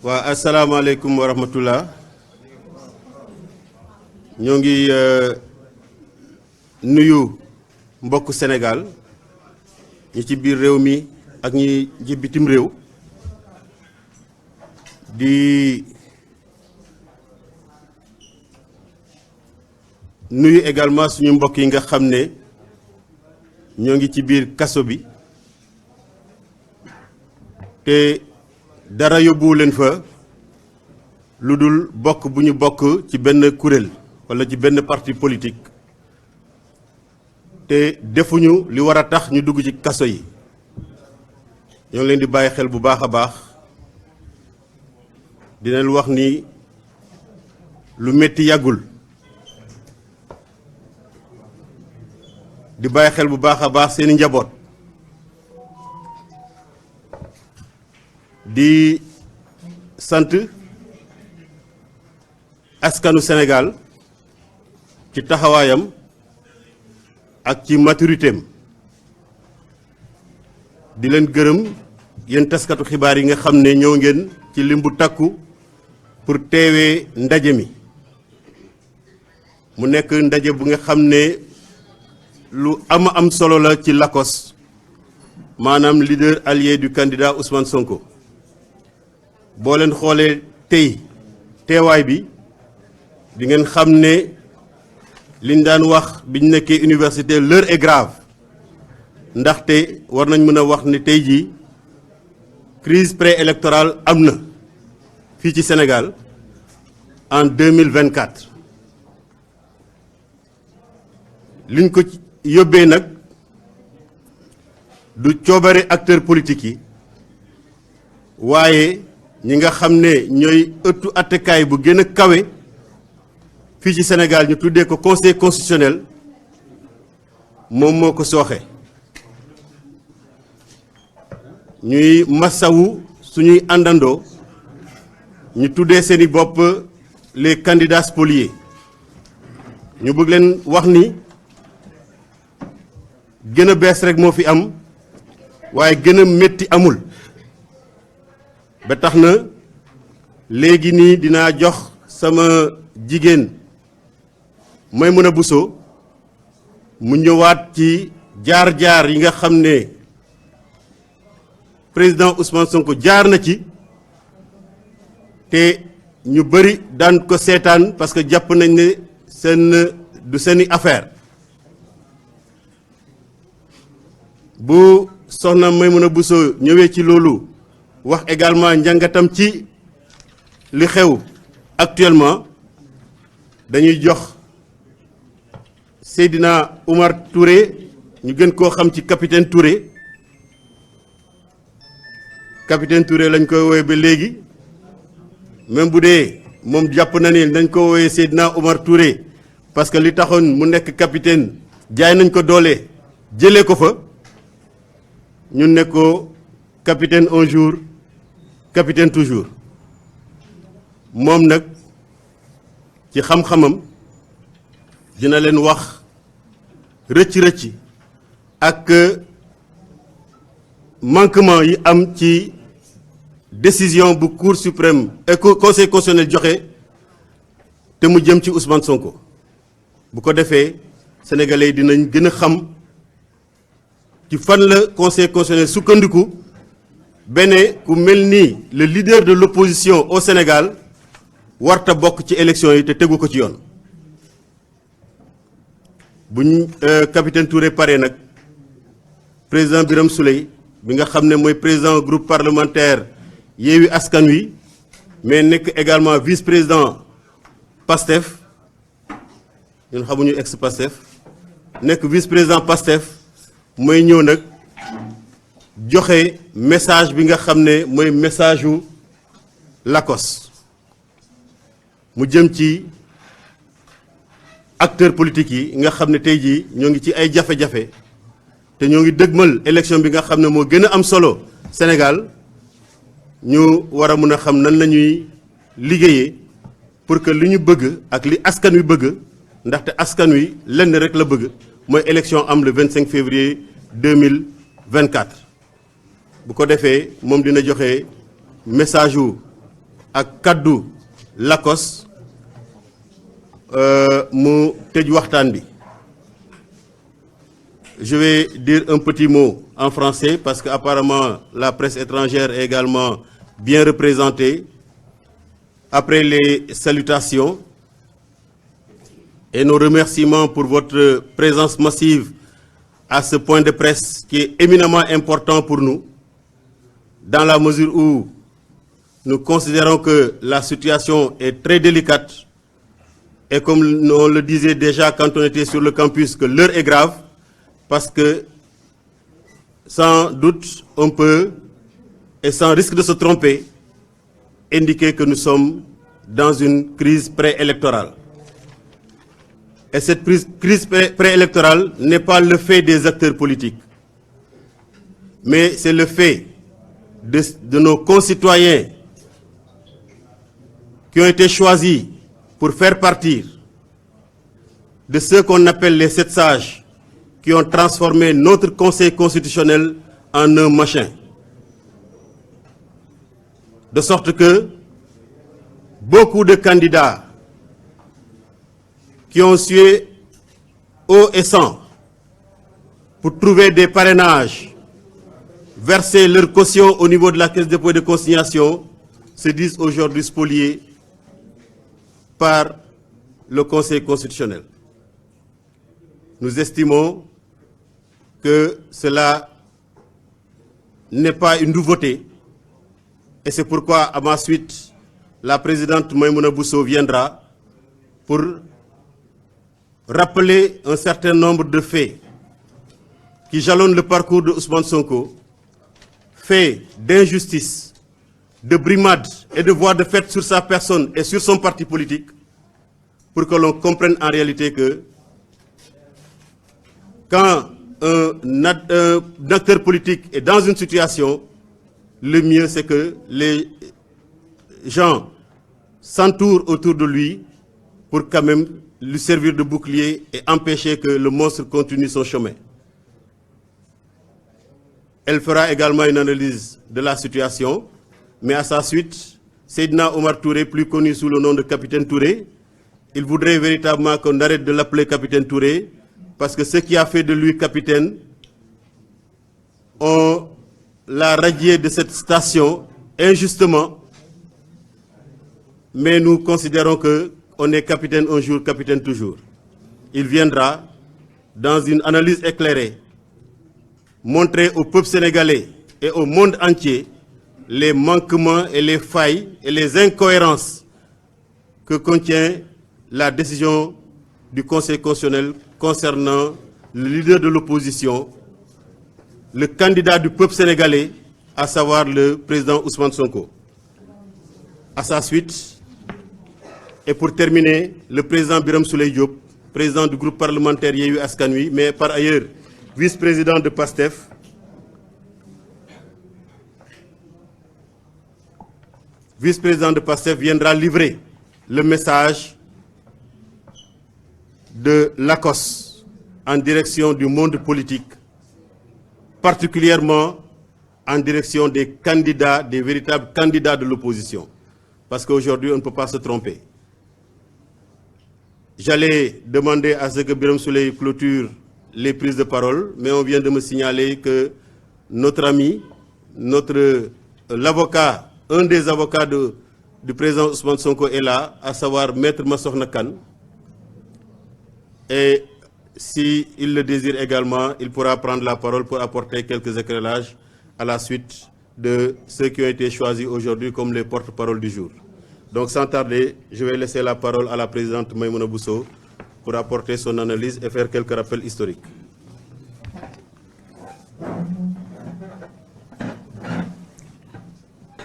waa asalaamaaleykum wa rahmatullah ñoo ngi nuyu mbokk Sénégal ñi ci biir réew mi ak ñi ci bitim réew di nuyu également suñu mbokk yi nga xam ne ñoo ngi ci biir kaso bi te dara yóbbuwu leen fa lu dul bokk bu ñu bokk ci benn kuréel walla ci benn parti politique te defuñu li war a tax ñu dugg ci kaso yi ñoo ngi leen di bàyyi xel bu baax a baax dina leen wax ni lu metti yàggul di bàyyi xel bu baax a baax seeni njaboot di sant askanu Sénégal ci taxawaayam ak ci maturitéem di leen gërëm yéen taskatu xibaar yi nga xam ne ñëw ngeen ci lim bu takku pour teewee ndaje mi mu nekk ndaje bu nga xam ne lu am solo la ci LACOS maanaam leader allié du candidat Ousmane Sonko boo leen xoolee tey teewaay bi di ngeen xam ne liñ daan wax biñ nekkee université l'heure est grave ndaxte war nañ mën a wax ne tey jii crise préélectorale am na fii ci Sénégal en 2024 liñ ko yóbbee nag du coobare acteurs politiques yi waaye ñi nga xam ne ñooy ëttu attekaay bu gën a kawe fii ci Sénégal ñu tuddee ko conseil constitutionnel moom moo ko sooxe ñuy massawu suñuy àndandoo ñu tuddee seeni bopp les candidats spoliés ñu bëgg leen wax ni gën a bees rek moo fi am waaye gën a métti amul ba tax na léegi nii dinaa jox sama jigéen Maimouna Bousso mu ñëwaat ci jaar-jaar yi nga xam ne président Ousmane Sonko jaar na ci te ñu bëri daan ko seetaan parce que jàpp nañ ne du seeni affaire bu soxna Maimouna Bousso ñëwee ci loolu wax également njàngatam ci li xew actuellement dañuy jox Seydina Oumar Touré ñu gën koo xam ci capitaine Touré capitaine Touré lañ koy woowee ba léegi même bu dee moom jàpp na ni dañ ko woowee Seydina Oumar Touré parce que li taxoon mu nekk capitaine jaay nañ ko doole jëlee ko fa ñun ne ko capitaine un jour capitaine toujours moom nag ci xam-xamam dina leen wax rëcc-rëcc ak manquement yi am ci décision bu cour suprême et conseil constitutionnel joxe te mu jëm ci Ousmane Sonko bu ko defee sénégalais dinañ gën a xam ci fan la conseil constitutionnel sukkandiku bene ku mel ni le leader de l'opposition au Sénégal warta bokk ci élection yi te tegu ko ci yoon buñ capitaine Touré pare nag président Birame Souleye bi nga xam ne mooy président groupe parlementaire Yewwi Askan Wi mais nekk également vice-président PASTEF ñun xamuñu ex-PASTEF nekk vice-président PASTEF mooy ñëw nag joxe message bi nga xam ne mooy message u LACOS mu jëm ci acteurs politiques yi nga xam ne tey jii ñoo ngi ci ay jafe-jafe te ñoo ngi dëgmal élection bi nga xam ne moo gën a am solo Sénégal ñu war a mën a xam nan la ñuy liggéeyee pour que li ñu bëgg ak li askan wi bëgg ndaxte askan wi lenn rek la bëgg mooy élection am le 25 février 2024 bu ko defee moom dina joxe message ou ak kaddu Lacoste mu tëj waxtaan bi. Je vais dire un petit mot en français parce qu'apparemment la presse étrangère est également bien représentée. Après les salutations et nos remerciements pour votre présence massive à ce point de presse qui est éminemment important pour nous, dans la mesure où nous considérons que la situation est très délicate et comme on le disait déjà quand on était sur le campus, que l'heure est grave, parce que sans doute on peut, et sans risque de se tromper, indiquer que nous sommes dans une crise préélectorale. Et cette crise préélectorale n'est pas le fait des acteurs politiques, mais c'est le fait de nos concitoyens qui ont été choisis pour faire partir de ceux qu'on appelle les 7 sages qui ont transformé notre Conseil constitutionnel en un machin. De sorte que beaucoup de candidats qui ont sué eau et sang pour trouver des parrainages, verser leur caution au niveau de la Caisse de dépôt et de consignation, se disent aujourd'hui spoliés par le Conseil constitutionnel. Nous estimons que cela n'est pas une nouveauté et c'est pourquoi à ma suite, la présidente Maïmouna Bousso viendra pour rappeler un certain nombre de faits qui jalonnent le parcours de Ousmane Sonko, faits d'injustice, de brimade et de voies de fait sur sa personne et sur son parti politique, pour que l'on comprenne en réalité que quand un acteur politique est dans une situation, le mieux c'est que les gens s'entourent autour de lui pour quand même lui servir de bouclier et empêcher que le monstre continue son chemin. Elle fera également une analyse de la situation, mais à sa suite, Seydina Omar Touré, plus connu sous le nom de Capitaine Touré, il voudrait véritablement qu'on arrête de l'appeler Capitaine Touré, parce que ce qui a fait de lui capitaine, on l'a radié de cette station injustement, mais nous considérons qu'on est capitaine un jour, capitaine toujours. Il viendra, dans une analyse éclairée, montrer au peuple sénégalais et au monde entier les manquements et les failles et les incohérences que contient la décision du Conseil constitutionnel concernant le leader de l'opposition, le candidat du peuple sénégalais, à savoir le président Ousmane Sonko. À sa suite, et pour terminer, le président Birame Souleye Diop, président du groupe parlementaire Yewwi Askan Wi, mais par ailleurs vice-président de PASTEF, viendra livrer le message de Lacoste en direction du monde politique, particulièrement en direction des candidats, des véritables candidats de l'opposition. Parce qu'aujourd'hui, on ne peut pas se tromper. J'allais demander à ce que Birame Souleye clôture les prises de parole, mais on vient de me signaler que notre ami, l'avocat, un des avocats du président Ousmane Sonko est là, à savoir Maître Massokhna Kane. Et s'il le désire également, il pourra prendre la parole pour apporter quelques éclairages à la suite de ceux qui ont été choisis aujourd'hui comme les porte-parole du jour. Donc sans tarder, je vais laisser la parole à la présidente Maïmouna Bousso pour apporter son analyse et faire quelques rappels historiques.